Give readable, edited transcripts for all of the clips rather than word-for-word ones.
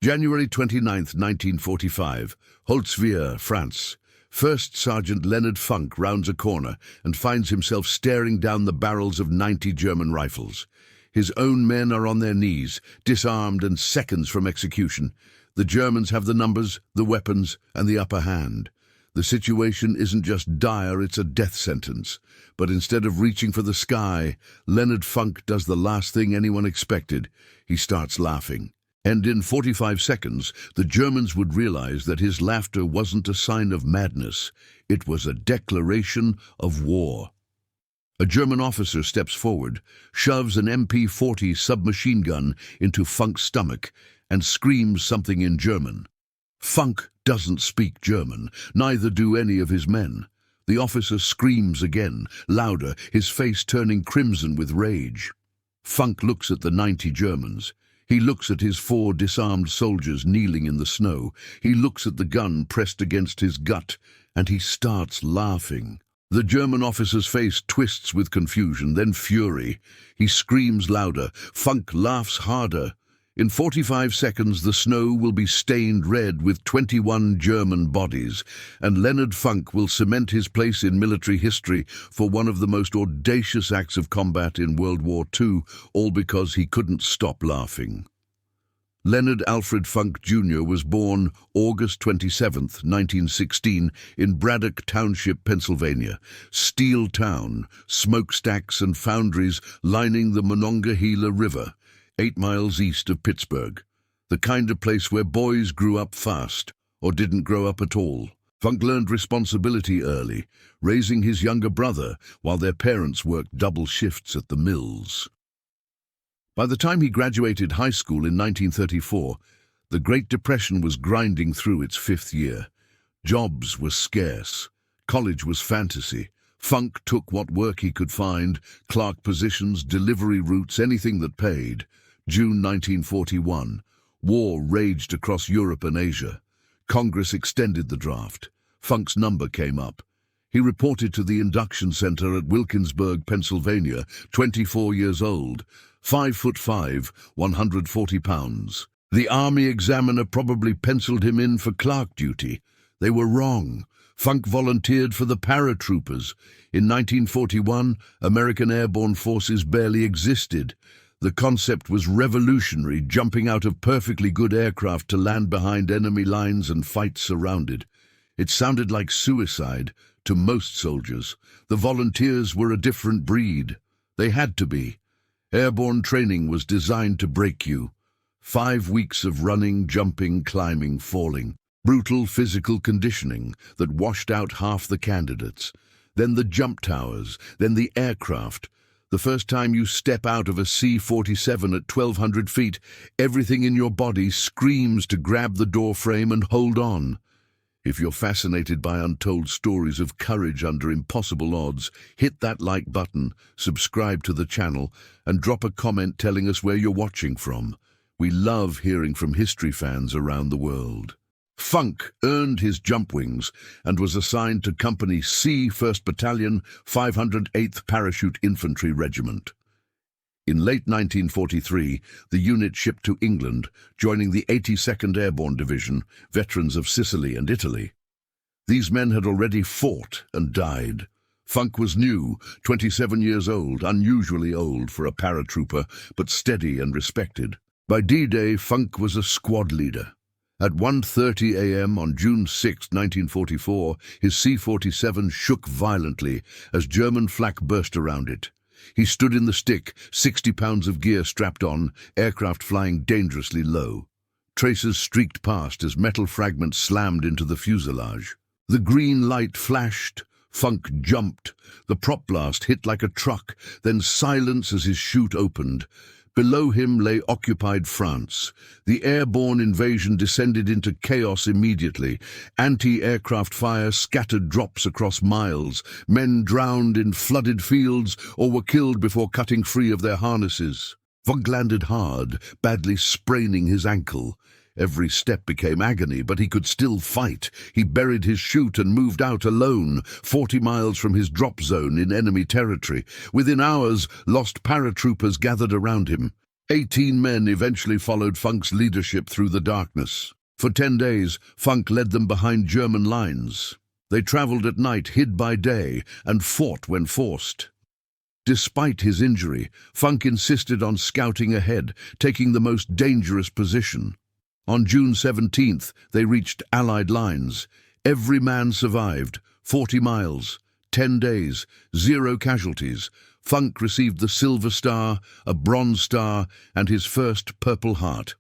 January 29, 1945, Holtzwihr, France. First Sergeant Leonard Funk rounds a corner and finds himself staring down the barrels of 90 German rifles. His own men are on their knees, disarmed and seconds from execution. The Germans have the numbers, the weapons, and the upper hand. The situation isn't just dire, it's a death sentence. But instead of reaching for the sky, Leonard Funk does the last thing anyone expected. He starts laughing. And in 45 seconds, the Germans would realize that his laughter wasn't a sign of madness. It was a declaration of war. A German officer steps forward, shoves an MP-40 submachine gun into Funk's stomach, and screams something in German. Funk doesn't speak German, neither do any of his men. The officer screams again, louder, his face turning crimson with rage. Funk looks at the 90 Germans. He looks at his 4 disarmed soldiers kneeling in the snow. He looks at the gun pressed against his gut, and he starts laughing. The German officer's face twists with confusion, then fury. He screams louder. Funk laughs harder. In 45 seconds, the snow will be stained red with 21 German bodies, and Leonard Funk will cement his place in military history for one of the most audacious acts of combat in World War II, all because he couldn't stop laughing. Leonard Alfred Funk Jr. was born August 27, 1916, in Braddock Township, Pennsylvania. Steel town, smokestacks and foundries lining the Monongahela River, 8 miles east of Pittsburgh. The kind of place where boys grew up fast, or didn't grow up at all. Funk learned responsibility early, raising his younger brother while their parents worked double shifts at the mills. By the time he graduated high school in 1934, the Great Depression was grinding through its 5th year. Jobs were scarce. College was fantasy. Funk took what work he could find, clerk positions, delivery routes, anything that paid. June 1941. War raged across Europe and Asia. Congress extended the draft. Funk's number came up. He reported to the induction center at Wilkinsburg, Pennsylvania, 24 years old, 5'5", 140 pounds. The Army examiner probably penciled him in for clerk duty. They were wrong. Funk volunteered for the paratroopers. In 1941, American airborne forces barely existed. The concept was revolutionary, jumping out of perfectly good aircraft to land behind enemy lines and fight surrounded. It sounded like suicide to most soldiers. The volunteers were a different breed. They had to be. Airborne training was designed to break you. 5 weeks of running, jumping, climbing, falling. Brutal physical conditioning that washed out half the candidates. Then the jump towers, then the aircraft. The first time you step out of a C-47 at 1,200 feet, everything in your body screams to grab the door frame and hold on. If you're fascinated by untold stories of courage under impossible odds, hit that like button, subscribe to the channel, and drop a comment telling us where you're watching from. We love hearing from history fans around the world. Funk earned his jump wings and was assigned to Company C, 1st Battalion, 508th Parachute Infantry Regiment. In late 1943, the unit shipped to England, joining the 82nd Airborne Division, veterans of Sicily and Italy. These men had already fought and died. Funk was new, 27 years old, unusually old for a paratrooper, but steady and respected. By D-Day, Funk was a squad leader. At 1:30 a.m. on June 6, 1944, his C-47 shook violently as German flak burst around it. He stood in the stick, 60 pounds of gear strapped on, aircraft flying dangerously low. Tracers streaked past as metal fragments slammed into the fuselage. The green light flashed. Funk jumped. The prop blast hit like a truck, then silence as his chute opened. Below him lay occupied France. The airborne invasion descended into chaos immediately. Anti-aircraft fire scattered drops across miles. Men drowned in flooded fields or were killed before cutting free of their harnesses. Funk landed hard, badly spraining his ankle. Every step became agony, but he could still fight. He buried his chute and moved out alone, 40 miles from his drop zone in enemy territory. Within hours, lost paratroopers gathered around him. 18 men eventually followed Funk's leadership through the darkness. For 10 days, Funk led them behind German lines. They traveled at night, hid by day, and fought when forced. Despite his injury, Funk insisted on scouting ahead, taking the most dangerous position. On June 17th, they reached Allied lines. Every man survived, 40 miles, 10 days, 0 casualties. Funk received the Silver Star, a Bronze Star, and his first Purple Heart.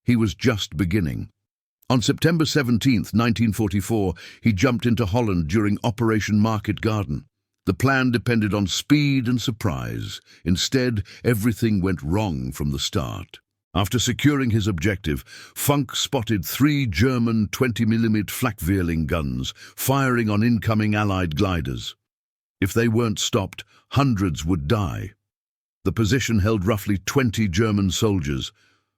He was just beginning. On September 17, 1944, he jumped into Holland during Operation Market Garden. The plan depended on speed and surprise. Instead, everything went wrong from the start. After securing his objective, Funk spotted 3 German 20mm flak guns firing on incoming Allied gliders. If they weren't stopped, hundreds would die. The position held roughly 20 German soldiers.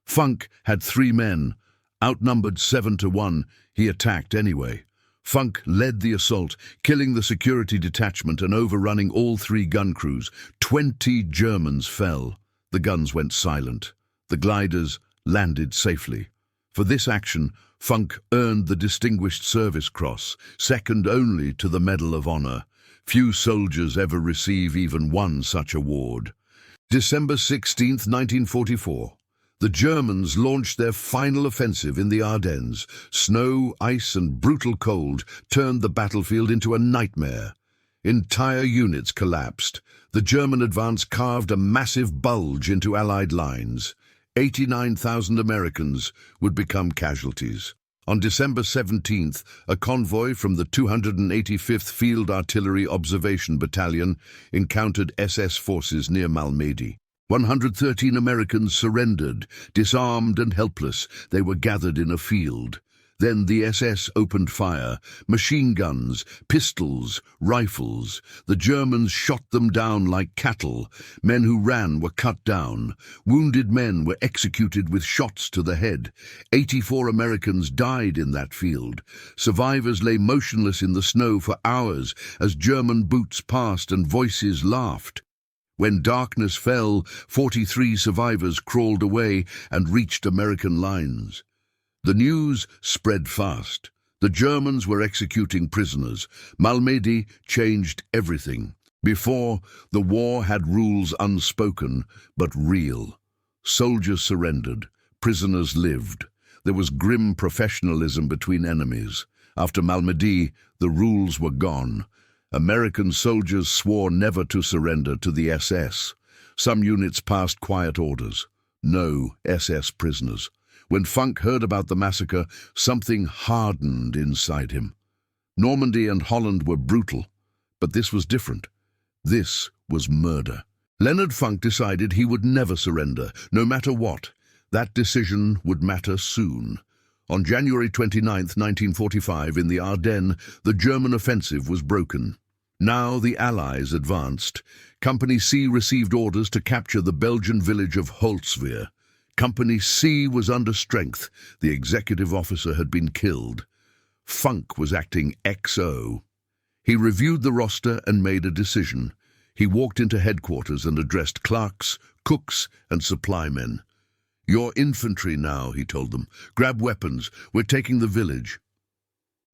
Funk had 3 men. Outnumbered 7-1, he attacked anyway. Funk led the assault, killing the security detachment and overrunning all 3 gun crews. 20 Germans fell. The guns went silent. The gliders landed safely. For this action, Funk earned the Distinguished Service Cross, second only to the Medal of Honor. Few soldiers ever receive even one such award. December 16, 1944. The Germans launched their final offensive in the Ardennes. Snow, ice, and brutal cold turned the battlefield into a nightmare. Entire units collapsed. The German advance carved a massive bulge into Allied lines. 89,000 Americans would become casualties. On December 17th, a convoy from the 285th Field Artillery Observation Battalion encountered SS forces near Malmedy. 113 Americans surrendered, disarmed and helpless. They were gathered in a field. Then the SS opened fire. Machine guns, pistols, rifles. The Germans shot them down like cattle. Men who ran were cut down. Wounded men were executed with shots to the head. 84 Americans died in that field. Survivors lay motionless in the snow for hours as German boots passed and voices laughed. When darkness fell, 43 survivors crawled away and reached American lines. The news spread fast. The Germans were executing prisoners. Malmedy changed everything. Before, the war had rules unspoken, but real. Soldiers surrendered. Prisoners lived. There was grim professionalism between enemies. After Malmedy, the rules were gone. American soldiers swore never to surrender to the SS. Some units passed quiet orders. No SS prisoners. When Funk heard about the massacre, something hardened inside him. Normandy and Holland were brutal, but this was different. This was murder. Leonard Funk decided he would never surrender, no matter what. That decision would matter soon. On January 29, 1945, in the Ardennes, the German offensive was broken. Now the Allies advanced. Company C received orders to capture the Belgian village of Holtzwihr. Company C was under strength. The executive officer had been killed. Funk was acting XO. He reviewed the roster and made a decision. He walked into headquarters and addressed clerks, cooks, and supply men. "You're infantry now," he told them. "Grab weapons. We're taking the village."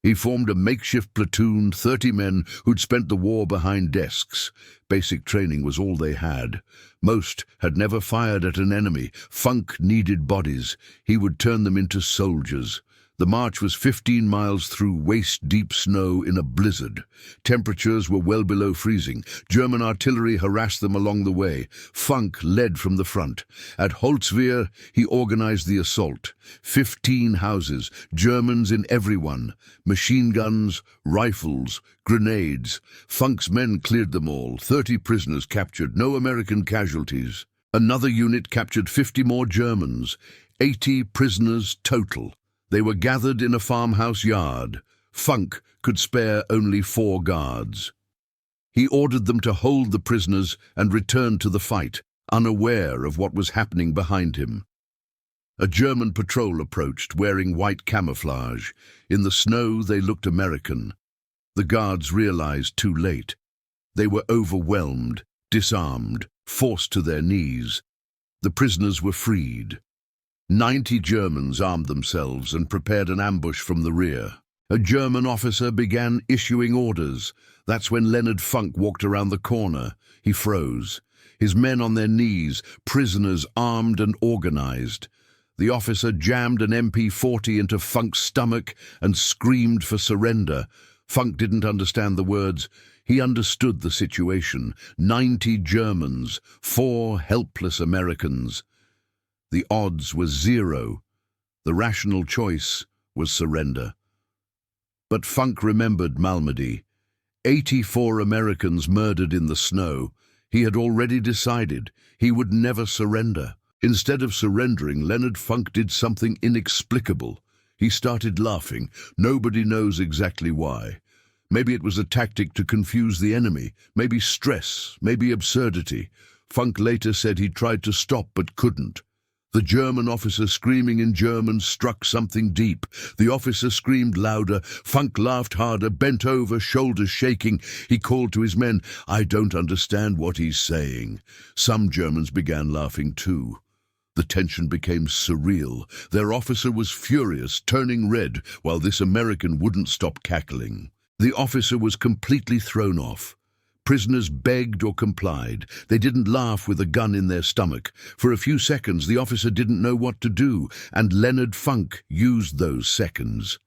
He formed a makeshift platoon, 30 men who'd spent the war behind desks. Basic training was all they had. Most had never fired at an enemy. Funk needed bodies. He would turn them into soldiers. The march was 15 miles through waist-deep snow in a blizzard. Temperatures were well below freezing. German artillery harassed them along the way. Funk led from the front. At Holtzwihr, he organized the assault. 15 houses, Germans in every one. Machine guns, rifles, grenades. Funk's men cleared them all. 30 prisoners captured, no American casualties. Another unit captured 50 more Germans. 80 prisoners total. They were gathered in a farmhouse yard. Funk could spare only 4 guards. He ordered them to hold the prisoners and return to the fight, unaware of what was happening behind him. A German patrol approached, wearing white camouflage. In the snow, they looked American. The guards realized too late. They were overwhelmed, disarmed, forced to their knees. The prisoners were freed. 90 Germans armed themselves and prepared an ambush from the rear. A German officer began issuing orders. That's when Leonard Funk walked around the corner. He froze. His men on their knees, prisoners armed and organized. The officer jammed an MP-40 into Funk's stomach and screamed for surrender. Funk didn't understand the words. He understood the situation. 90 Germans, 4 helpless Americans. The odds were 0. The rational choice was surrender. But Funk remembered Malmedy. 84 Americans murdered in the snow. He had already decided he would never surrender. Instead of surrendering, Leonard Funk did something inexplicable. He started laughing. Nobody knows exactly why. Maybe it was a tactic to confuse the enemy, maybe stress, maybe absurdity. Funk later said he tried to stop but couldn't. The German officer screaming in German struck something deep. The officer screamed louder. Funk laughed harder, bent over, shoulders shaking. He called to his men, "I don't understand what he's saying." Some Germans began laughing too. The tension became surreal. Their officer was furious, turning red, while this American wouldn't stop cackling. The officer was completely thrown off. Prisoners begged or complied. They didn't laugh with a gun in their stomach. For a few seconds, the officer didn't know what to do, and Leonard Funk used those seconds.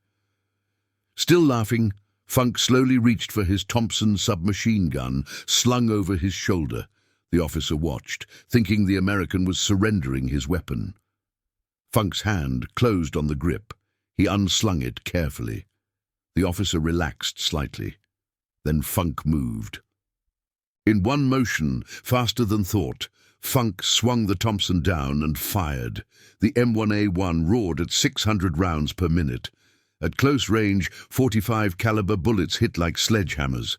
Still laughing, Funk slowly reached for his Thompson submachine gun, slung over his shoulder. The officer watched, thinking the American was surrendering his weapon. Funk's hand closed on the grip. He unslung it carefully. The officer relaxed slightly. Then Funk moved. In one motion, faster than thought, Funk swung the Thompson down and fired. The M1A1 roared at 600 rounds per minute. At close range, 45 caliber bullets hit like sledgehammers.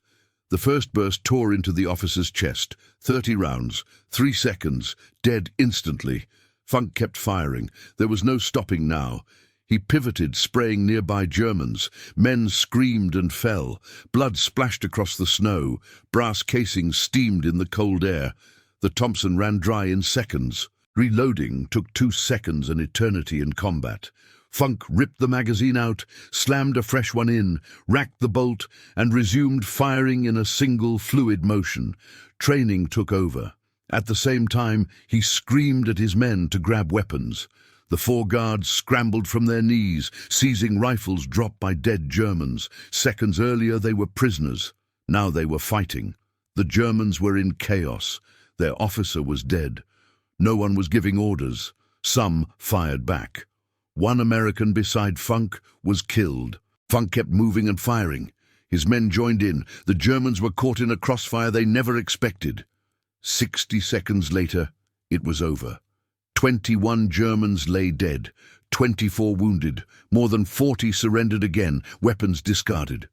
The first burst tore into the officer's chest. 30 rounds, 3 seconds, dead instantly. Funk kept firing. There was no stopping now. He pivoted, spraying nearby Germans. Men screamed and fell. Blood splashed across the snow. Brass casings steamed in the cold air. The Thompson ran dry in seconds. Reloading took 2 seconds, an eternity in combat. Funk ripped the magazine out, slammed a fresh one in, racked the bolt, and resumed firing in a single fluid motion. Training took over. At the same time, he screamed at his men to grab weapons. The 4 guards scrambled from their knees, seizing rifles dropped by dead Germans. Seconds earlier, they were prisoners. Now they were fighting. The Germans were in chaos. Their officer was dead. No one was giving orders. Some fired back. One American beside Funk was killed. Funk kept moving and firing. His men joined in. The Germans were caught in a crossfire they never expected. 60 seconds later, it was over. 21 Germans lay dead, 24 wounded, more than 40 surrendered again, weapons discarded.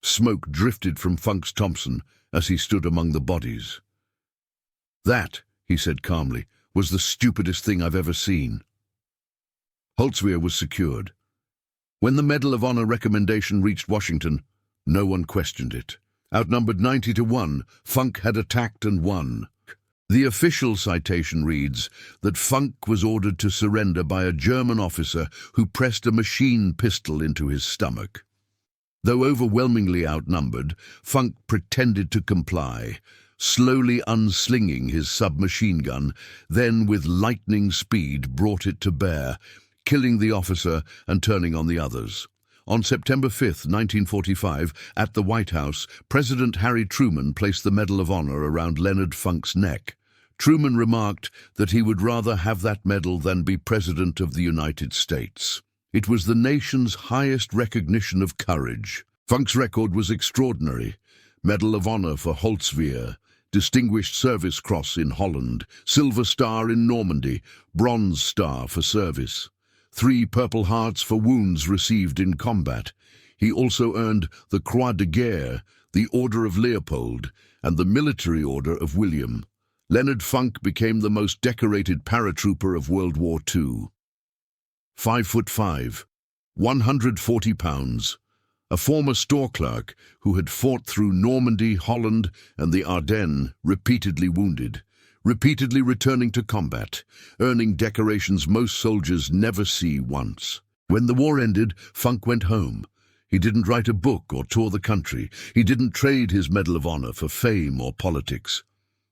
Smoke drifted from Funk's Thompson as he stood among the bodies. "That," he said calmly, "was the stupidest thing I've ever seen." Holtzwihr was secured. When the Medal of Honor recommendation reached Washington, no one questioned it. Outnumbered 90-1, Funk had attacked and won. The official citation reads that Funk was ordered to surrender by a German officer who pressed a machine pistol into his stomach. Though overwhelmingly outnumbered, Funk pretended to comply, slowly unslinging his submachine gun, then with lightning speed brought it to bear, killing the officer and turning on the others. On September 5, 1945, at the White House, President Harry Truman placed the Medal of Honor around Leonard Funk's neck. Truman remarked that he would rather have that medal than be President of the United States. It was the nation's highest recognition of courage. Funk's record was extraordinary. Medal of Honor for Holtzwihr, Distinguished Service Cross in Holland, Silver Star in Normandy, Bronze Star for service. 3 Purple Hearts for wounds received in combat. He also earned the Croix de Guerre, the Order of Leopold, and the Military Order of William. Leonard Funk became the most decorated paratrooper of World War II. 5'5", 140 pounds. A former store clerk who had fought through Normandy, Holland, and the Ardennes, repeatedly wounded, repeatedly returning to combat, earning decorations most soldiers never see once. When the war ended, Funk went home. He didn't write a book or tour the country. He didn't trade his Medal of Honor for fame or politics.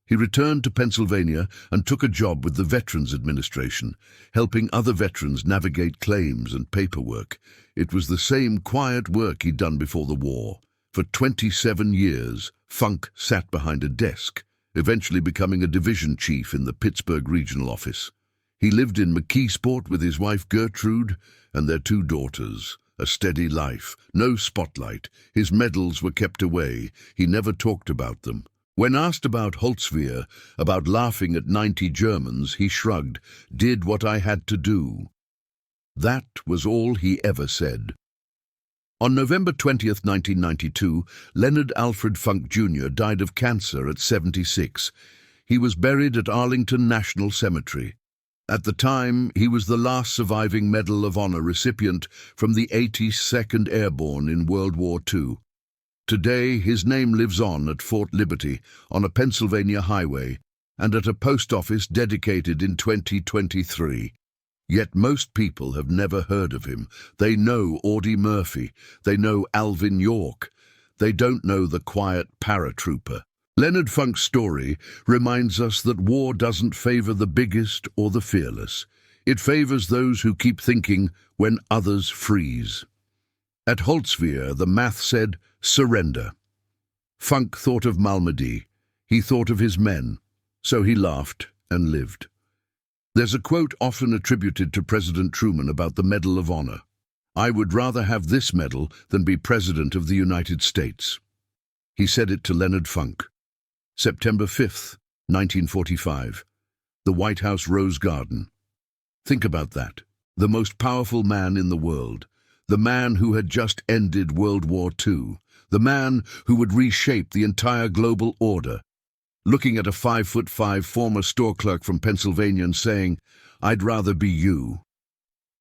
He returned to Pennsylvania and took a job with the Veterans Administration, helping other veterans navigate claims and paperwork. It was the same quiet work he'd done before the war. For 27 years, Funk sat behind a desk, eventually becoming a division chief in the Pittsburgh regional office. He lived in McKeesport with his wife Gertrude and their 2 daughters. A steady life, no spotlight. His medals were kept away. He never talked about them. When asked about Holzwehr, about laughing at 90 Germans, he shrugged, "Did what I had to do." That was all he ever said. On November 20th, 1992, Leonard Alfred Funk Jr. died of cancer at 76. He was buried at Arlington National Cemetery. At the time, he was the last surviving Medal of Honor recipient from the 82nd Airborne in World War II. Today, his name lives on at Fort Liberty, on a Pennsylvania highway, and at a post office dedicated in 2023. Yet most people have never heard of him. They know Audie Murphy. They know Alvin York. They don't know the quiet paratrooper. Leonard Funk's story reminds us that war doesn't favor the biggest or the fearless. It favors those who keep thinking when others freeze. At Holzwehr, the math said, "Surrender." Funk thought of Malmedy. He thought of his men. So he laughed and lived. There's a quote often attributed to President Truman about the Medal of Honor. "I would rather have this medal than be President of the United States." He said it to Leonard Funk. September 5th, 1945. The White House Rose Garden. Think about that. The most powerful man in the world. The man who had just ended World War II. The man who would reshape the entire global order. Looking at a 5'5" former store clerk from Pennsylvania and saying, "I'd rather be you."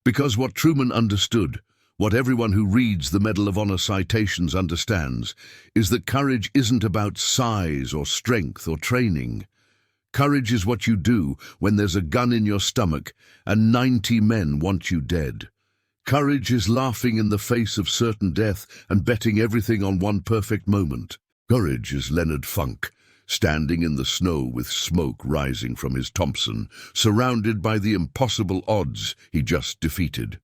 Because what Truman understood, what everyone who reads the Medal of Honor citations understands, is that courage isn't about size or strength or training. Courage is what you do when there's a gun in your stomach and 90 men want you dead. Courage is laughing in the face of certain death and betting everything on one perfect moment. Courage is Leonard Funk, standing in the snow with smoke rising from his Thompson, surrounded by the impossible odds he just defeated.